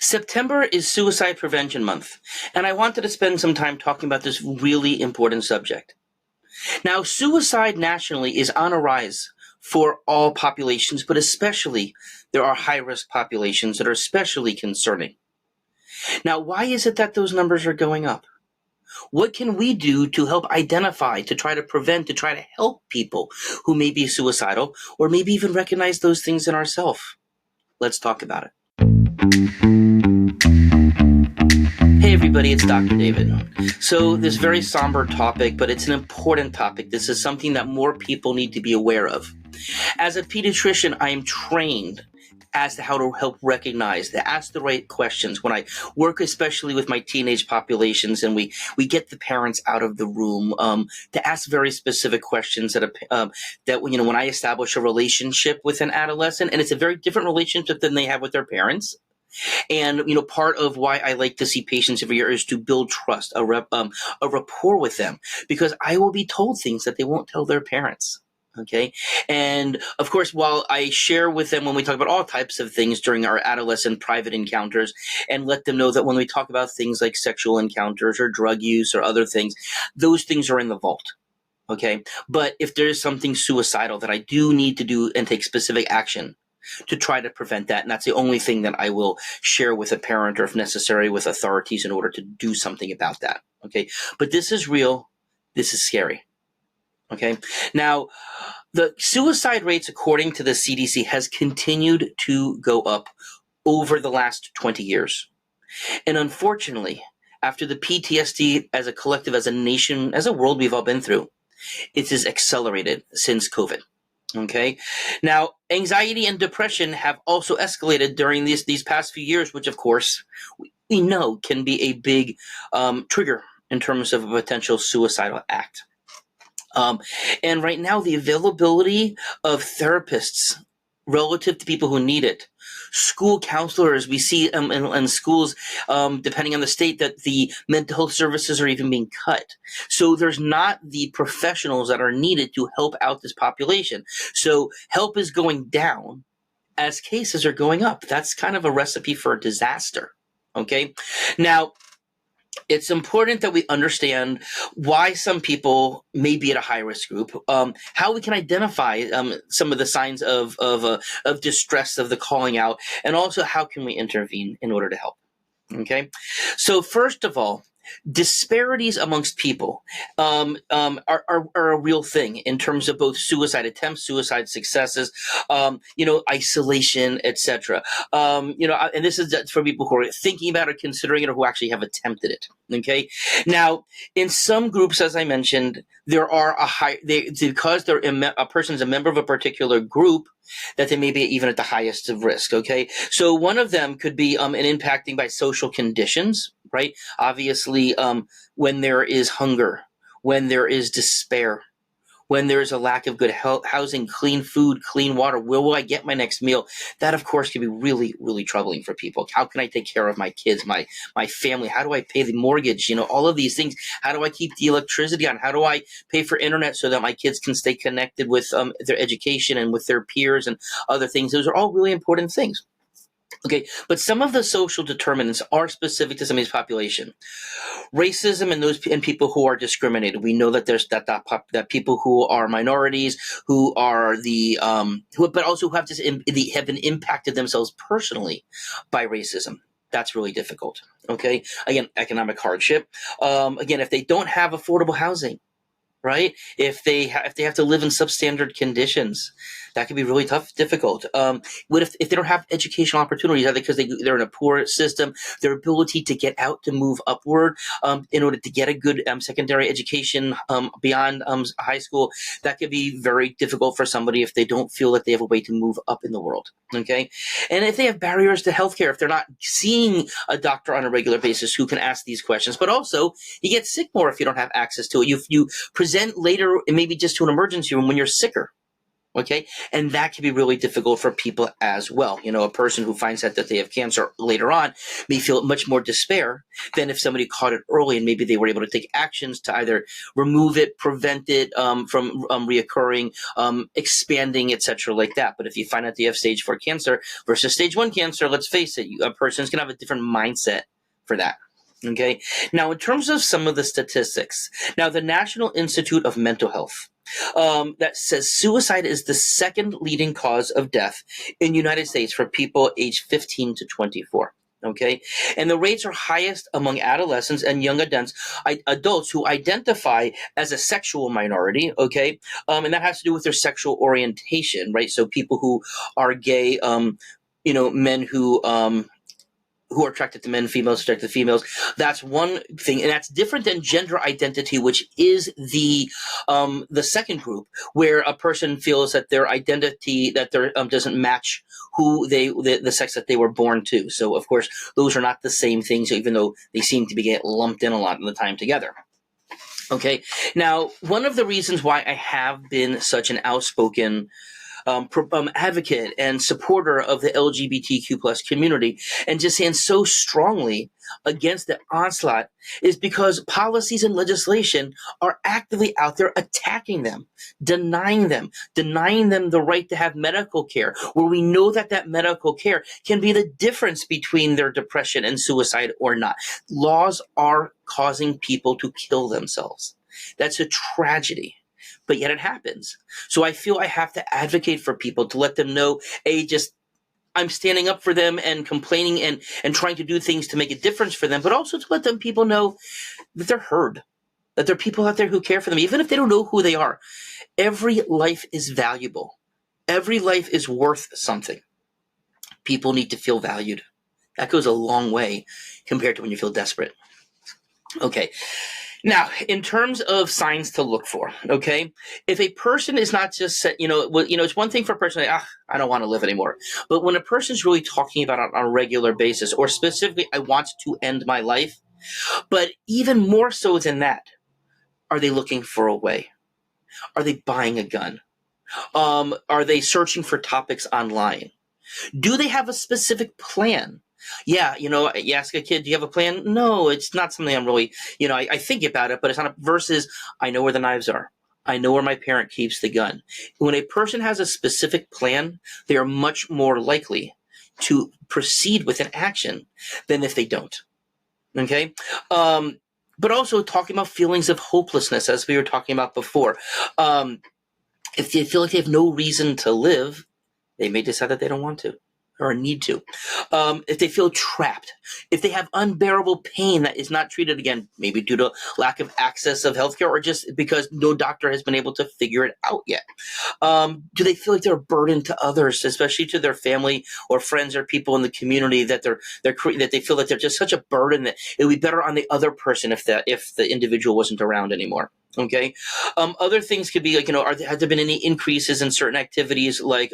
September is Suicide Prevention Month, and I wanted to spend some time talking about this really important subject. Now, suicide nationally is on a rise for all populations, but especially there are high-risk populations that are especially concerning. Now, why is it that those numbers are going up? What can we do to help identify, to try to prevent, to try to help people who may be suicidal, or maybe even recognize those things in ourselves? Let's talk about it. Hey everybody, it's Dr. David. So this very somber topic, but it's an important topic. This is something that more people need to be aware of. As a pediatrician, I am trained as to how to help recognize, to ask the right questions when I work especially with my teenage populations and we get the parents out of the room, to ask very specific questions that when I establish a relationship with an adolescent, and it's a very different relationship than they have with their parents. And, part of why I like to see patients every year is to build trust, a rapport with them, because I will be told things that they won't tell their parents. Okay. And of course, while I share with them when we talk about all types of things during our adolescent private encounters and let them know that when we talk about things like sexual encounters or drug use or other things, those things are in the vault. Okay. But if there is something suicidal that I do need to do and take specific action to try to prevent that. And that's the only thing that I will share with a parent or if necessary with authorities in order to do something about that. Okay. But this is real. This is scary. Okay. Now, the suicide rates, according to the CDC, has continued to go up over the last 20 years. And unfortunately, after the PTSD as a collective, as a nation, as a world we've all been through, it has accelerated since COVID. Okay. Now, anxiety and depression have also escalated during these past few years, which, of course, we know can be a big trigger in terms of a potential suicidal act. And right now, the availability of therapists relative to people who need it, school counselors, we see in schools, depending on the state, that the mental health services are even being cut. So there's not the professionals that are needed to help out this population. So help is going down as cases are going up. That's kind of a recipe for a disaster. Okay. Now, it's important that we understand why some people may be at a high-risk group, how we can identify some of the signs of distress, of the calling out, and also how can we intervene in order to help. Okay, so first of all, disparities amongst people are a real thing in terms of both suicide attempts, suicide successes, isolation, etc. And this is for people who are thinking about it, considering it, or who actually have attempted it. Okay. Now, in some groups, as I mentioned, there are because a person is a member of a particular group, that they may be even at the highest of risk. Okay. So one of them could be an impacting by social conditions, right? Obviously, when there is hunger, when there is despair, when there is a lack of good housing, clean food, clean water, where will I get my next meal? That, of course, can be really, really troubling for people. How can I take care of my kids, my family? How do I pay the mortgage? All of these things. How do I keep the electricity on? How do I pay for internet so that my kids can stay connected with their education and with their peers and other things? Those are all really important things. Okay, but some of the social determinants are specific to some of these population. Racism and people who are discriminated. We know that there's that people who are minorities, who are but also who have been impacted themselves personally by racism. That's really difficult. Okay, again, economic hardship. Again, if they don't have affordable housing, right? If they have to live in substandard conditions, that can be really difficult. What if they don't have educational opportunities, either because they're in a poor system, their ability to get out, to move upward, in order to get a good secondary education beyond high school, that could be very difficult for somebody if they don't feel that they have a way to move up in the world. Okay, and if they have barriers to healthcare, if they're not seeing a doctor on a regular basis who can ask these questions, but also you get sick more if you don't have access to it. You present later, maybe just to an emergency room when you're sicker. Okay. And that can be really difficult for people as well. A person who finds out that they have cancer later on may feel much more despair than if somebody caught it early and maybe they were able to take actions to either remove it, prevent it from reoccurring, expanding, etc., like that. But if you find out they have stage 4 cancer versus stage 1 cancer, let's face it, a person's going to have a different mindset for that. Okay. Now, in terms of some of the statistics, now the National Institute of Mental Health that says suicide is the second leading cause of death in the United States for people aged 15 to 24. Okay. And the rates are highest among adolescents and young adults who identify as a sexual minority. Okay. And that has to do with their sexual orientation, right? So people who are gay, men who are attracted to men, females attracted to females. That's one thing, and that's different than gender identity, which is the second group, where a person feels that their identity doesn't match who the sex that they were born to. So, of course, those are not the same things, even though they seem to be getting lumped in a lot of the time together. Okay, now one of the reasons why I have been such an outspoken advocate and supporter of the LGBTQ plus community and just stand so strongly against the onslaught is because policies and legislation are actively out there attacking them, denying them the right to have medical care, where we know that medical care can be the difference between their depression and suicide or not. Laws are causing people to kill themselves. That's a tragedy. But yet it happens. So I feel I have to advocate for people to let them know, I'm standing up for them and complaining and trying to do things to make a difference for them, but also to let people know that they're heard, that there are people out there who care for them, even if they don't know who they are. Every life is valuable. Every life is worth something. People need to feel valued. That goes a long way compared to when you feel desperate. Okay. Now, in terms of signs to look for, okay, if a person is not just, it's one thing for a person like, I don't want to live anymore. But when a person's really talking about it on a regular basis, or specifically, I want to end my life, but even more so than that, are they looking for a way? Are they buying a gun? Are they searching for topics online? Do they have a specific plan? Yeah, you ask a kid, do you have a plan? No, it's not something I'm really, I think about it, but it's not versus I know where the knives are. I know where my parent keeps the gun. When a person has a specific plan, they are much more likely to proceed with an action than if they don't. Okay? But also talking about feelings of hopelessness, as we were talking about before. If they feel like they have no reason to live, they may decide that they don't want to or need to. If they feel trapped, if they have unbearable pain that is not treated, again, maybe due to lack of access of healthcare or just because no doctor has been able to figure it out yet. Do they feel like they're a burden to others, especially to their family or friends or people in the community, that that they feel that they're just such a burden that it would be better on the other person if the individual wasn't around anymore? Okay. Other things could be like, have there been any increases in certain activities like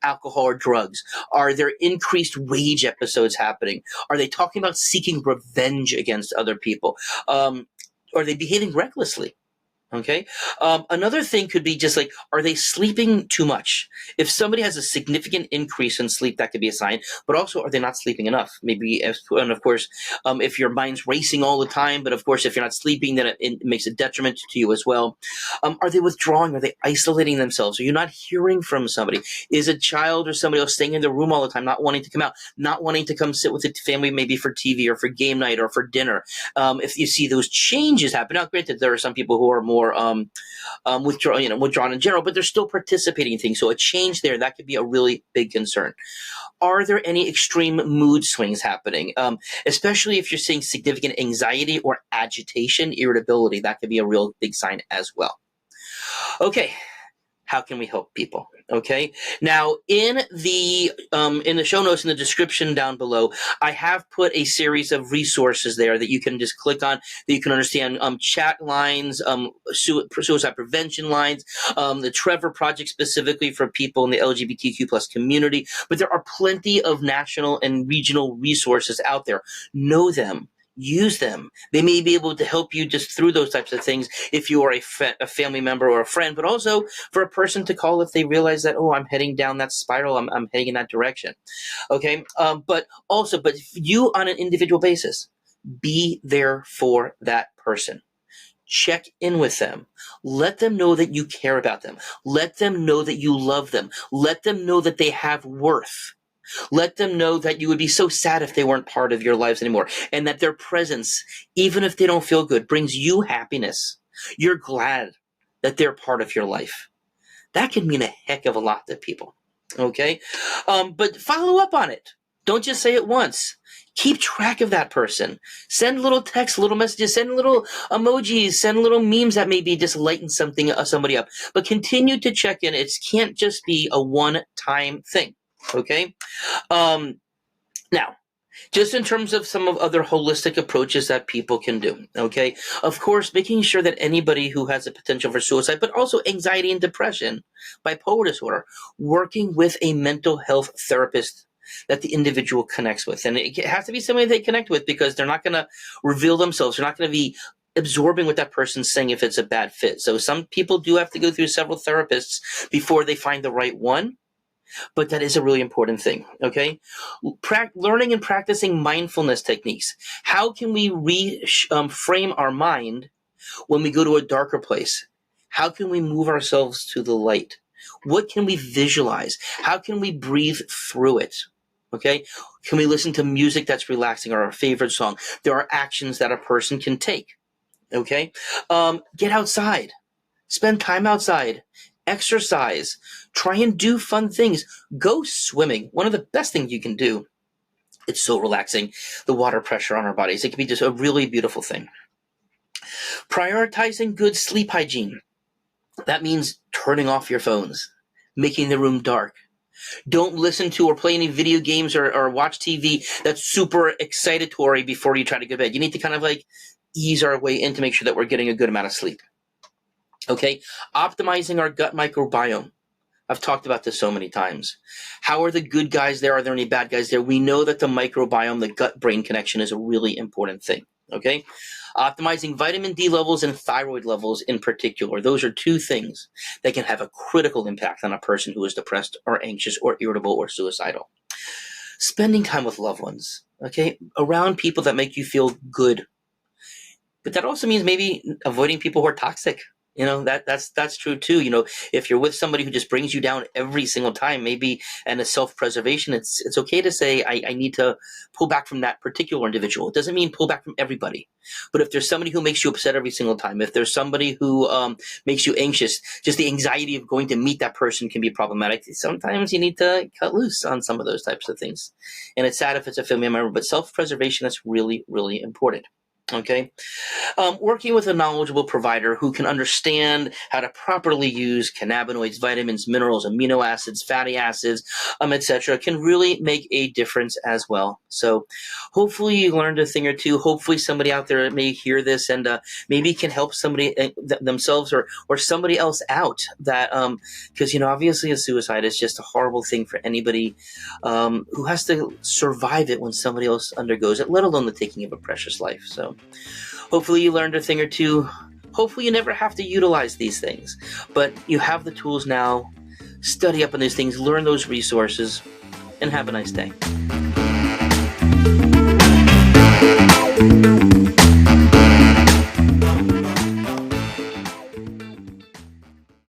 alcohol or drugs? Are there increased rage episodes happening? Are they talking about seeking revenge against other people? Are they behaving recklessly? Okay. Another thing could be just like, are they sleeping too much? If somebody has a significant increase in sleep, that could be a sign, but also, are they not sleeping enough? Maybe, and of course, if your mind's racing all the time, but of course, if you're not sleeping, then it makes a detriment to you as well. Are they withdrawing? Are they isolating themselves? Are you not hearing from somebody? Is a child or somebody else staying in their room all the time, not wanting to come out, not wanting to come sit with the family, maybe for TV or for game night or for dinner? If you see those changes happen, now granted, there are some people who are more withdrawn in general, but they're still participating in things. So a change there, that could be a really big concern. Are there any extreme mood swings happening? Especially if you're seeing significant anxiety or agitation, irritability, that could be a real big sign as well. Okay. How can we help people? Okay. Now, in the show notes, in the description down below, I have put a series of resources there that you can just click on, that you can understand chat lines, suicide prevention lines, the Trevor Project specifically for people in the LGBTQ plus community. But there are plenty of national and regional resources out there. Know them. use them. They may be able to help you just through those types of things if you are a family member or a friend, but also for a person to call if they realize that, oh, I'm heading down that spiral, I'm heading in that direction. Okay. But you on an individual basis, be there for that person. Check in with them. Let them know that you care about them. Let them know that you love them. Let them know that they have worth. Let them know that you would be so sad if they weren't part of your lives anymore, and that their presence, even if they don't feel good, brings you happiness. You're glad that they're part of your life. That can mean a heck of a lot to people. Okay? But follow up on it. Don't just say it once. Keep track of that person. Send little texts, little messages, send little emojis, send little memes that maybe just lighten somebody up. But continue to check in. It can't just be a one-time thing. Okay? Now, just in terms of some of other holistic approaches that people can do, okay? Of course, making sure that anybody who has a potential for suicide, but also anxiety and depression, bipolar disorder, working with a mental health therapist that the individual connects with. And it has to be somebody they connect with, because they're not going to reveal themselves. They're not going to be absorbing what that person's saying if it's a bad fit. So some people do have to go through several therapists before they find the right one. But that is a really important thing, okay? Learning and practicing mindfulness techniques. How can we frame our mind when we go to a darker place? How can we move ourselves to the light? What can we visualize? How can we breathe through it? Okay? Can we listen to music that's relaxing or our favorite song? There are actions that a person can take, okay? Get outside. Spend time outside. Exercise. Try and do fun things. Go swimming. One of the best things you can do. It's so relaxing. The water pressure on our bodies. It can be just a really beautiful thing. Prioritizing good sleep hygiene. That means turning off your phones, making the room dark. Don't listen to or play any video games or watch TV that's super excitatory before you try to go to bed. You need to kind of like ease our way in to make sure that we're getting a good amount of sleep. Okay, optimizing our gut microbiome. I've talked about this so many times. How are the good guys there? Are there any bad guys there? We know that the microbiome, the gut-brain connection, is a really important thing. Okay, optimizing vitamin D levels and thyroid levels in particular. Those are two things that can have a critical impact on a person who is depressed or anxious or irritable or suicidal. Spending time with loved ones, okay, around people that make you feel good. But that also means maybe avoiding people who are toxic. You know, that's true too. You know, if you're with somebody who just brings you down every single time, maybe, and a self-preservation, it's okay to say, I need to pull back from that particular individual. It doesn't mean pull back from everybody. But if there's somebody who makes you upset every single time, if there's somebody who makes you anxious, just the anxiety of going to meet that person can be problematic. Sometimes you need to cut loose on some of those types of things. And it's sad if it's a family member, but self-preservation is really, really important. Okay, working with a knowledgeable provider who can understand how to properly use cannabinoids, vitamins, minerals, amino acids, fatty acids, etc., can really make a difference as well. So hopefully you learned a thing or two. Hopefully somebody out there may hear this and maybe can help somebody themselves or somebody else out. That because obviously a suicide is just a horrible thing for anybody who has to survive it when somebody else undergoes it, let alone the taking of a precious life. So hopefully you learned a thing or two. Hopefully you never have to utilize these things, but you have the tools now. Study up on these things, learn those resources, and have a nice day.